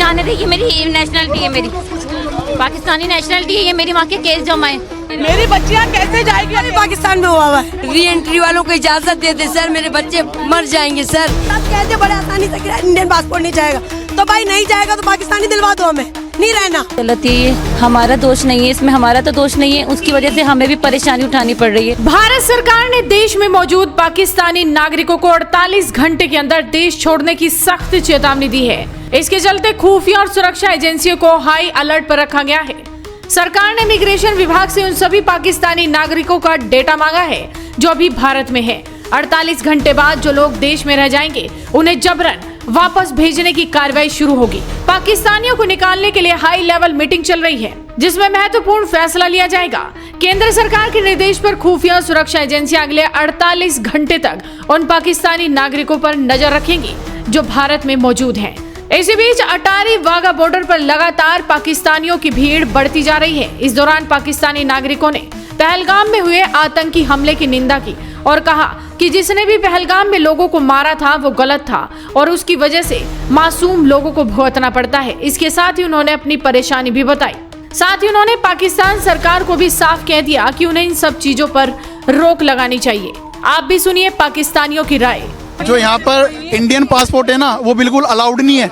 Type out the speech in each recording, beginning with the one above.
जाने दे, ये मेरी नेशनलिटी है, मेरी पाकिस्तानी नेशनलिटी है, ये मेरी माँ के केस जमा है। मेरी बच्चियाँ कैसे जाएगी? अभी पाकिस्तान में हुआ है। री एंट्री वालों को इजाजत दे दे सर, मेरे बच्चे मर जाएंगे सर। कहते बड़े आसानी से इंडियन पासपोर्ट नहीं जाएगा, तो भाई नहीं जाएगा तो पाकिस्तानी दिलवा दो, हमें नहीं रहना। गलत है, ये हमारा दोष नहीं है, इसमें हमारा तो दोष नहीं है, उसकी वजह से हमें भी परेशानी उठानी पड़ रही है। भारत सरकार ने देश में मौजूद पाकिस्तानी नागरिकों को 48 घंटे के अंदर देश छोड़ने की सख्त चेतावनी दी है। इसके चलते खुफिया और सुरक्षा एजेंसियों को हाई अलर्ट पर रखा गया है। सरकार ने इमिग्रेशन विभाग से उन सभी पाकिस्तानी नागरिकों का डेटा मांगा है जो अभी भारत में है। 48 घंटे बाद जो लोग देश में रह जाएंगे उन्हें जबरन वापस भेजने की कार्रवाई शुरू होगी। पाकिस्तानियों को निकालने के लिए हाई लेवल मीटिंग चल रही है, जिसमें महत्वपूर्ण फैसला लिया जाएगा। केंद्र सरकार के निर्देश पर खुफिया सुरक्षा एजेंसियां अगले 48 घंटे तक उन पाकिस्तानी नागरिकों पर नजर रखेंगी जो भारत में मौजूद हैं। इसी बीच अटारी वाघा बॉर्डर पर लगातार पाकिस्तानियों की भीड़ बढ़ती जा रही है। इस दौरान पाकिस्तानी नागरिकों ने पहलगाम में हुए आतंकी हमले की निंदा की और कहा कि जिसने भी पहलगाम में लोगों को मारा था वो गलत था और उसकी वजह से मासूम लोगों को भुगतना पड़ता है। इसके साथ ही उन्होंने अपनी परेशानी भी बताई। साथ ही उन्होंने पाकिस्तान सरकार को भी साफ कह दिया कि उन्हें इन सब चीजों पर रोक लगानी चाहिए। आप भी सुनिए पाकिस्तानियों की राय। जो यहाँ पर इंडियन पासपोर्ट है ना, वो बिल्कुल अलाउड नहीं है,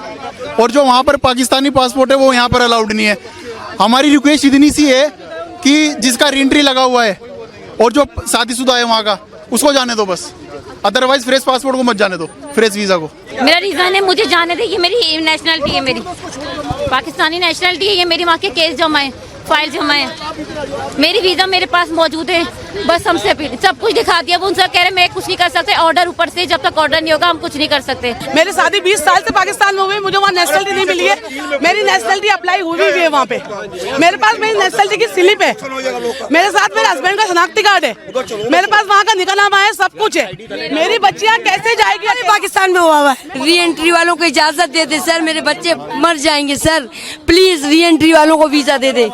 और जो वहाँ पर पाकिस्तानी पासपोर्ट है वो यहाँ पर अलाउड नहीं है। हमारी रिक्वेस्ट इतनी सी है कि जिसका रीएंट्री लगा हुआ है और जो शादीशुदा है वहाँ का, उसको जाने दो बस, अदरवाइज फ्रेश पासपोर्ट को मत जाने दो, फ्रेश वीजा को। मेरा रीजन है, मुझे जाने दे, ये मेरी नेशनलिटी है, मेरी पाकिस्तानी नेशनलिटी है, ये मेरी माँ के केस जमा है, फाइल जमा है, मेरी वीजा मेरे पास मौजूद है। बस हमसे सब कुछ दिखा दिया, वो उनसे कह रहे मैं कुछ नहीं कर सकते, ऑर्डर ऊपर से, जब तक ऑर्डर नहीं होगा हम कुछ नहीं कर सकते। मेरी शादी 20 साल से पाकिस्तान में हुई, मुझे वहाँ नेशनलिटी नहीं मिली है। मेरी नेशनलिटी अप्लाई हुई भी है वहाँ पे, मेरे पास मेरी नेशनलिटी की स्लिप है, मेरे साथ मेरे हस्बैंड का शनाख्ती कार्ड है, मेरे पास वहाँ का निकाहनामा है, सब कुछ है। मेरी बच्चियाँ कैसे जाएगी? अभी पाकिस्तान में हुआ है। री एंट्री वालों को इजाजत दे दे सर, मेरे बच्चे मर जाएंगे सर। प्लीज री एंट्री वालों को वीजा दे दे।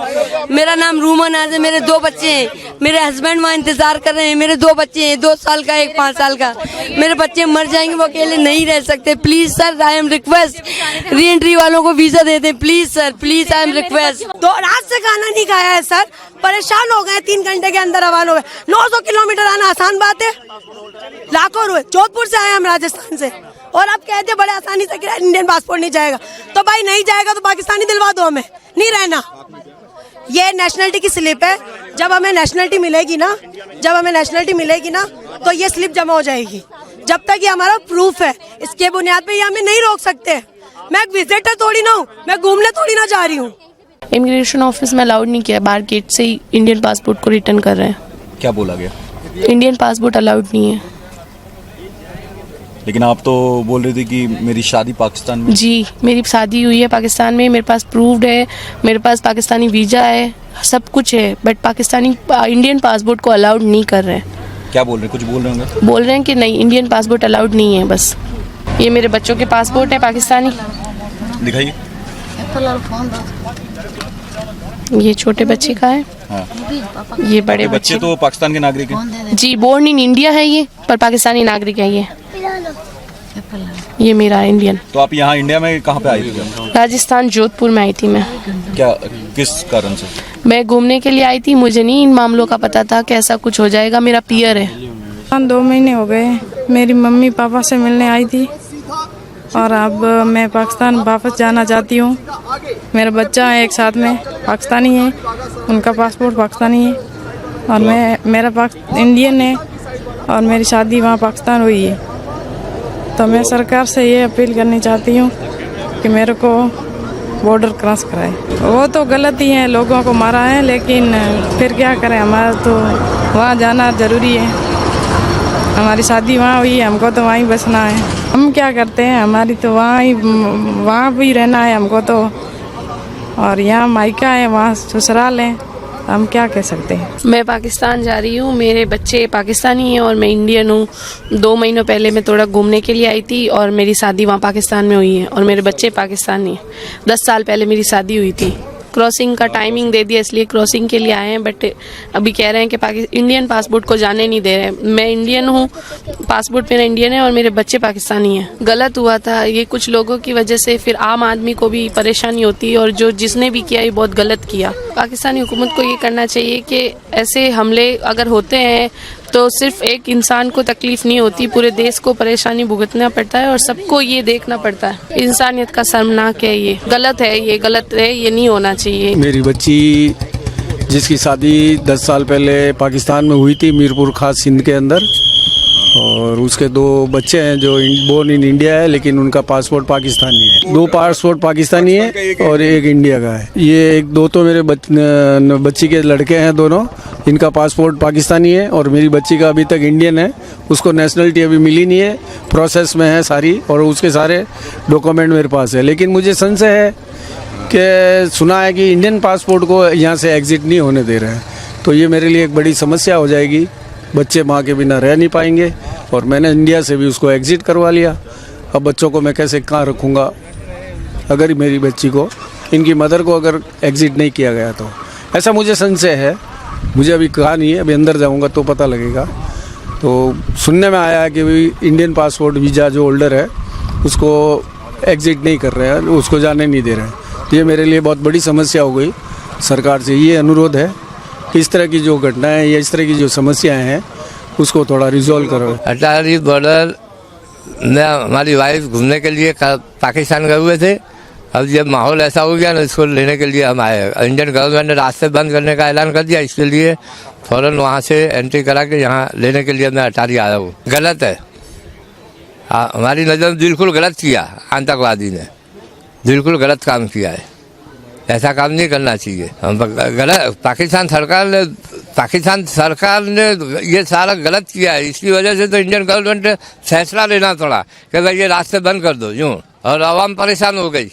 मेरा नाम रूमा नाज है, मेरे 2 बच्चे हैं, मेरे हस्बैंड वहाँ इंतजार कर रहे हैं, मेरे 2 बच्चे हैं, 2 साल का, 1 5 साल का। मेरे बच्चे मर जाएंगे, वो अकेले नहीं रह सकते। Please sir, I am request, re entry वालों को visa they they please sir, please I am request. 2 रात से खाना नहीं खाया है सर, परेशान हो गए, 3 घंटे के अंदर रवाना हो गए। 900 किलोमीटर आना आसान बात है? लाखों रुपए, जोधपुर से आए हम, राजस्थान से, और अब कहते बड़े आसानी से इंडियन पासपोर्ट नहीं जाएगा, तो भाई नहीं जाएगा तो पाकिस्तानी दिलवा दो, हमें नहीं रहना। ये नेशनलिटी की स्लिप है, जब हमें नेशनलिटी मिलेगी ना, तो ये स्लिप जमा हो जाएगी। जब तक ये हमारा प्रूफ है, इसके बुनियाद पे ये हमें नहीं रोक सकते। मैं एक विजिटर थोड़ी ना हूँ, मैं घूमने थोड़ी ना जा रही हूँ। इमिग्रेशन ऑफिस में अलाउड नहीं किया, बाहर गेट से ही इंडियन पासपोर्ट को रिटर्न कर रहे हैं। क्या बोला गया? इंडियन पासपोर्ट अलाउड नहीं है। लेकिन आप तो बोल रहे थे कि मेरी शादी पाकिस्तान में। जी, मेरी शादी हुई है पाकिस्तान में, मेरे पास प्रूव्ड है, मेरे पास पाकिस्तानी वीजा है, सब कुछ है, बट पाकिस्तानी इंडियन पासपोर्ट को अलाउड नहीं कर रहे हैं। क्या बोल रहे हैं? कुछ बोल रहे होंगे? बोल रहे हैं कि नहीं, इंडियन पासपोर्ट अलाउड नहीं है। बस ये मेरे बच्चों के पासपोर्ट है पाकिस्तानी। दिखाइए। ये छोटे बच्चे का है। हाँ। ये बड़े बच्चे तो पाकिस्तान के नागरिक हैं। जी, बोर्न इन इंडिया है ये, पर पाकिस्तानी नागरिक है ये मेरा इंडियन। तो आप यहाँ इंडिया में कहाँ पे आई थी? राजस्थान, जोधपुर में आई थी मैं। क्या, किस कारण से? मैं घूमने के लिए आई थी, मुझे नहीं इन मामलों का पता था कि ऐसा कुछ हो जाएगा। मेरा पियर है। 2 महीने हो गए, मेरी मम्मी पापा से मिलने आई थी और अब मैं पाकिस्तान वापस जाना चाहती हूँ। मेरा बच्चा है एक साथ में, पाकिस्तानी है, उनका पासपोर्ट पाकिस्तानी है और मेरा इंडियन है और मेरी शादी वहाँ पाकिस्तान हुई है। तो मैं सरकार से ये अपील करनी चाहती हूँ कि मेरे को बॉर्डर क्रॉस कराए। वो तो गलत ही है, लोगों को मारा है, लेकिन फिर क्या करें, हमारा तो वहाँ जाना ज़रूरी है। हमारी शादी वहाँ हुई है, हमको तो वहीं बसना है। हम क्या करते हैं, हमारी तो वहाँ भी रहना है हमको तो, और यहाँ मायका है, वहाँ ससुराल है, हम क्या कह सकते हैं। मैं पाकिस्तान जा रही हूँ, मेरे बच्चे पाकिस्तानी हैं और मैं इंडियन हूँ। 2 महीनों पहले मैं थोड़ा घूमने के लिए आई थी और मेरी शादी वहाँ पाकिस्तान में हुई है और मेरे बच्चे पाकिस्तानी हैं। 10 साल पहले मेरी शादी हुई थी क्रॉसिंग का टाइमिंग दे दिया, इसलिए क्रॉसिंग के लिए आए हैं। बट अभी कह रहे हैं कि इंडियन पासपोर्ट को जाने नहीं दे रहे हैं। मैं इंडियन हूँ, पासपोर्ट मेरा इंडियन है और मेरे बच्चे पाकिस्तानी हैं। गलत हुआ था ये, कुछ लोगों की वजह से फिर आम आदमी को भी परेशानी होती है, और जो जिसने भी किया ये बहुत गलत किया। पाकिस्तानी हुकूमत को ये करना चाहिए कि ऐसे हमले अगर होते हैं तो सिर्फ एक इंसान को तकलीफ नहीं होती, पूरे देश को परेशानी भुगतना पड़ता है और सबको ये देखना पड़ता है। इंसानियत का शर्मनाक है, ये गलत है, ये गलत है, ये नहीं होना चाहिए। मेरी बच्ची जिसकी शादी 10 साल पहले पाकिस्तान में हुई थी, मीरपुर खास सिंध के अंदर, और उसके 2 बच्चे हैं जो बोर्न इन इंडिया है, लेकिन उनका पासपोर्ट पाकिस्तानी है। 2 पासपोर्ट पाकिस्तानी है और एक इंडिया का है। ये 2 तो मेरे बच्ची के लड़के हैं दोनों, इनका पासपोर्ट पाकिस्तानी है और मेरी बच्ची का अभी तक इंडियन है। उसको नेशनलिटी अभी मिली नहीं है, प्रोसेस में है सारी, और उसके सारे डॉक्यूमेंट मेरे पास है। लेकिन मुझे संशय है कि सुना है कि इंडियन पासपोर्ट को यहाँ से एग्ज़िट नहीं होने दे रहे हैं, तो ये मेरे लिए एक बड़ी समस्या हो जाएगी। बच्चे माँ के बिना रह नहीं पाएंगे, और मैंने इंडिया से भी उसको एग्ज़िट करवा लिया। अब बच्चों को मैं कैसे कहाँ रखूँगा अगर मेरी बच्ची को, इनकी मदर को अगर एग्ज़िट नहीं किया गया तो? ऐसा मुझे संशय है। मुझे अभी कहा नहीं है, अभी अंदर जाऊँगा तो पता लगेगा। तो सुनने में आया है कि भाई इंडियन पासपोर्ट वीज़ा जो होल्डर है उसको एग्ज़िट नहीं कर रहे हैं, उसको जाने नहीं दे रहे हैं। तो ये मेरे लिए बहुत बड़ी समस्या हो गई। सरकार से ये अनुरोध है, इस तरह की जो घटनाएं या इस तरह की जो समस्याएं हैं उसको थोड़ा रिजॉल्व करो। अटारी बॉर्डर में हमारी वाइफ घूमने के लिए पाकिस्तान गए हुए थे। अब जब माहौल ऐसा हो गया ना, इसको लेने के लिए हम आए। इंडियन गवर्नमेंट ने रास्ते बंद करने का ऐलान कर दिया, इसके लिए फ़ौरन वहाँ से एंट्री करा के यहाँ लेने के लिए मैं अटारी आया हूँ। गलत है, हमारी नज़र में बिल्कुल गलत किया। आतंकवादी ने बिल्कुल गलत काम किया है, ऐसा काम नहीं करना चाहिए। गलत पाकिस्तान सरकार ने ये सारा गलत किया है। इसकी वजह से तो इंडियन गवर्नमेंट ने फैसला लेना पड़ा कि भाई ये रास्ते बंद कर दो यूँ, और आवाम परेशान हो गई।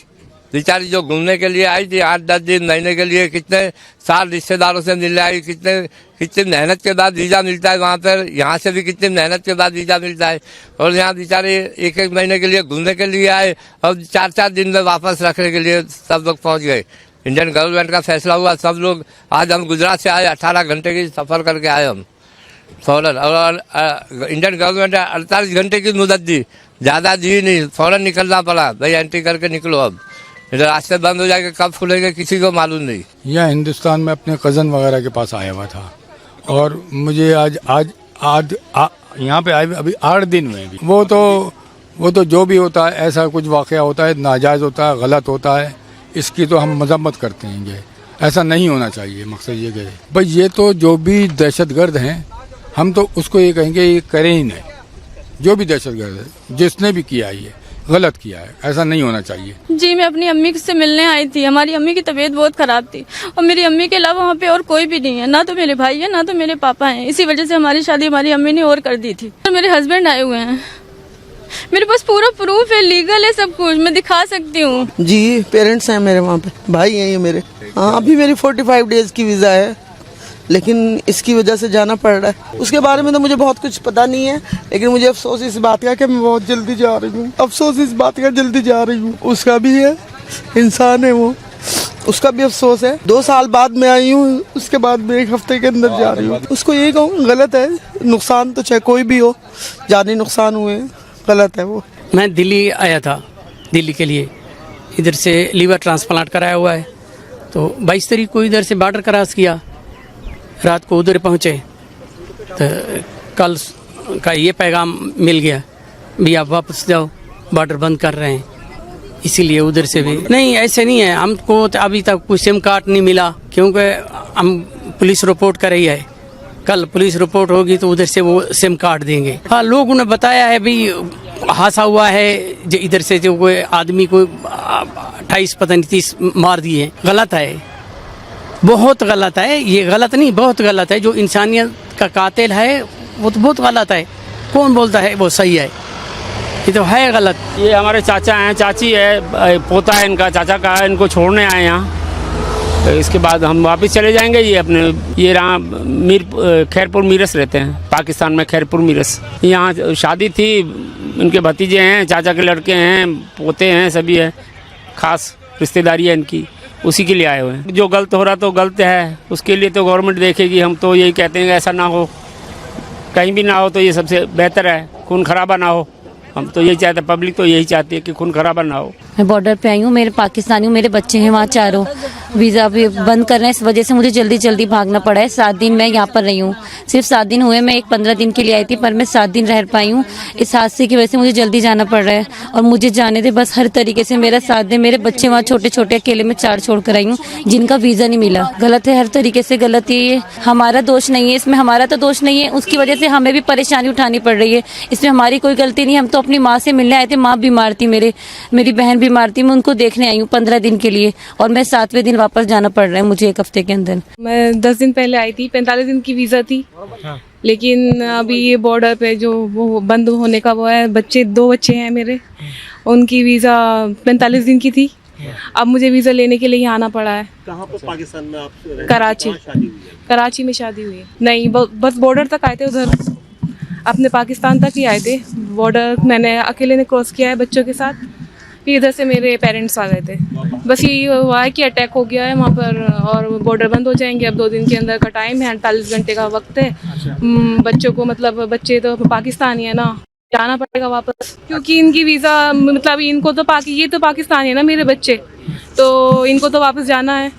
बेचारी जो घूमने के लिए आई थी 8-10 दिन महीने के लिए, कितने साल रिश्तेदारों से मिलने आई, कितने मेहनत के बाद वीज़ा मिलता है वहाँ पर। यहाँ से भी कितनी मेहनत के बाद वीज़ा मिलता है, और यहाँ बेचारे 1-1 महीने के लिए घूमने के लिए आए, और 4-4 दिन में वापस रखने के लिए सब लोग पहुँच गए। इंडियन गवर्नमेंट का फैसला हुआ, सब लोग। आज हम गुजरात से आए, 18 घंटे की सफ़र करके आए हम फ़ौरन, और इंडियन गवर्नमेंट ने 48 घंटे की मुदत दी, ज़्यादा दी नहीं, फ़ौरन निकलना पड़ा। भाई एंट्री करके निकलो, अब इधर रास्ते बंद हो जाएंगे, कब खुलेंगे किसी को मालूम नहीं। यह हिंदुस्तान में अपने कज़न वगैरह के पास आया हुआ था, और मुझे आज यहाँ पे आए अभी 8 दिन में भी। वो तो जो भी होता है, ऐसा कुछ वाक़या होता है, नाजायज़ होता है, गलत होता है, इसकी तो हम मजम्मत करते हैं। ये ऐसा नहीं होना चाहिए। मकसद ये कि भाई ये तो जो भी दहशतगर्द हैं, हम तो उसको ये कहेंगे ये करें ही नहीं। जो भी दहशतगर्द है, जिसने भी किया ये गलत किया है, ऐसा नहीं होना चाहिए। जी, मैं अपनी अम्मी से मिलने आई थी। हमारी अम्मी की तबीयत बहुत खराब थी, और मेरी अम्मी के अलावा वहाँ पे और कोई भी नहीं है, ना तो मेरे भाई है ना तो मेरे पापा हैं। इसी वजह से हमारी शादी हमारी अम्मी ने और कर दी थी। और मेरे हस्बैंड आए हुए हैं, मेरे पास पूरा प्रूफ है, लीगल है, सब कुछ मैं दिखा सकती हूँ। जी, पेरेंट्स हैं मेरे वहाँ पे, भाई हैं ये मेरे। हाँ, अभी मेरी 45 डेज की वीज़ा है, लेकिन इसकी वजह से जाना पड़ रहा है। उसके बारे में तो मुझे बहुत कुछ पता नहीं है, लेकिन मुझे अफसोस इस बात का कि मैं बहुत जल्दी जा रही हूँ। अफसोस इस बात का जल्दी जा रही हूँ। उसका भी है, इंसान है वो, उसका भी अफसोस है। 2 साल बाद मैं आई हूँ, उसके बाद मैं 1 हफ्ते के अंदर जा रही हूँ। उसको यही कहूँ गलत है, नुकसान तो चाहे कोई भी हो, जानी नुकसान हुए, गलत है वो। मैं दिल्ली आया था, दिल्ली के लिए। इधर से लीवर ट्रांसप्लांट कराया हुआ है, तो 22 तारीख को इधर से बॉर्डर क्रॉस किया, रात को उधर पहुँचे तो कल का ये पैगाम मिल गया भी आप वापस जाओ, बॉर्डर बंद कर रहे हैं। इसीलिए उधर से भी नहीं, ऐसे नहीं है। हमको तो अभी तक कोई सिम कार्ड नहीं मिला, क्योंकि हम पुलिस रिपोर्ट कर रही है। कल पुलिस रिपोर्ट होगी तो उधर से वो सिम कार्ड देंगे। हाँ, लोगों ने बताया है भी हादसा हुआ है, जो इधर से जो कोई आदमी को 28 पता नहीं 30 मार दिए। गलत है, बहुत गलत है। ये गलत नहीं, बहुत गलत है। जो इंसानियत का कातिल है वो तो बहुत गलत है। कौन बोलता है वो सही है? ये तो है गलत। ये हमारे चाचा हैं, चाची है, पोता है इनका, चाचा का है। इनको छोड़ने आए यहाँ, तो इसके बाद हम वापस चले जाएंगे। ये अपने ये रहा खैरपुर मीरस रहते हैं, पाकिस्तान में खैरपुर मीरस। यहाँ शादी थी, इनके भतीजे हैं, चाचा के लड़के हैं, पोते हैं, सभी है। खास रिश्तेदारी है इनकी, उसी के लिए आए हुए हैं। जो गलत हो रहा तो गलत है, उसके लिए तो गवर्नमेंट देखेगी। हम तो यही कहते हैं कि ऐसा ना हो, कहीं भी ना हो तो ये सबसे बेहतर है, खून खराबा ना हो। हम तो यही चाहते हैं, पब्लिक तो यही चाहती है कि खून खराबा ना हो। मैं बॉर्डर पे आई हूँ, मेरे पाकिस्तानी हूँ, मेरे बच्चे हैं वहाँ चारों, वीज़ा भी बंद कर रहे हैं, इस वजह से मुझे जल्दी जल्दी भागना पड़ा है। 7 दिन मैं यहाँ पर रही हूँ, सिर्फ 7 दिन हुए, मैं 15 दिन के लिए आई थी, पर मैं 7 दिन रह पाई हूँ। इस हादसे की वजह से मुझे जल्दी जाना पड़ रहा है और मुझे जाने दे, बस हर तरीके से मेरा साथ दे। मेरे बच्चे वहाँ छोटे छोटे अकेले में 4 छोड़ कर आई हूँ, जिनका वीज़ा नहीं मिला। गलत है, हर तरीके से गलत है ये, हमारा दोष नहीं है इसमें, हमारा तो दोष नहीं है, उसकी वजह से हमें भी परेशानी उठानी पड़ रही है। इसमें हमारी कोई गलती नहीं, हम तो अपनी माँ से मिलने आए थे, माँ बीमार थी, मेरी बहन बीमार थी, मैं उनको देखने आई हूँ 15 दिन के लिए, और मैं 7वें दिन वापस जाना पड़ रहा है मुझे 1 हफ्ते के अंदर। मैं 10 दिन पहले आई थी, 45 दिन की वीज़ा थी, लेकिन अभी ये बॉर्डर पे जो वो बंद होने का वो है, 2 बच्चे हैं मेरे, उनकी वीज़ा 45 दिन की थी। अब मुझे वीज़ा लेने के लिए यहाँ आना पड़ा है। कहाँ पर पाकिस्तान में आप रहते हैं? कराची। कहाँ शादी हुई है? कराची में शादी हुई है। नहीं, बस बॉर्डर तक आए थे, उधर अपने पाकिस्तान तक ही आए थे। बॉर्डर मैंने अकेले ने क्रॉस किया है बच्चों के साथ, फिर इधर से मेरे पेरेंट्स आ गए थे। बस यही हुआ है कि अटैक हो गया है वहाँ पर और बॉर्डर बंद हो जाएंगे। अब 2 दिन के अंदर का टाइम है, 48 घंटे का वक्त है। बच्चों को, मतलब बच्चे तो पाकिस्तानी है ना, जाना पड़ेगा वापस, क्योंकि इनकी वीज़ा, मतलब इनको तो ये तो पाकिस्तानी है ना मेरे बच्चे, तो इनको तो वापस जाना है।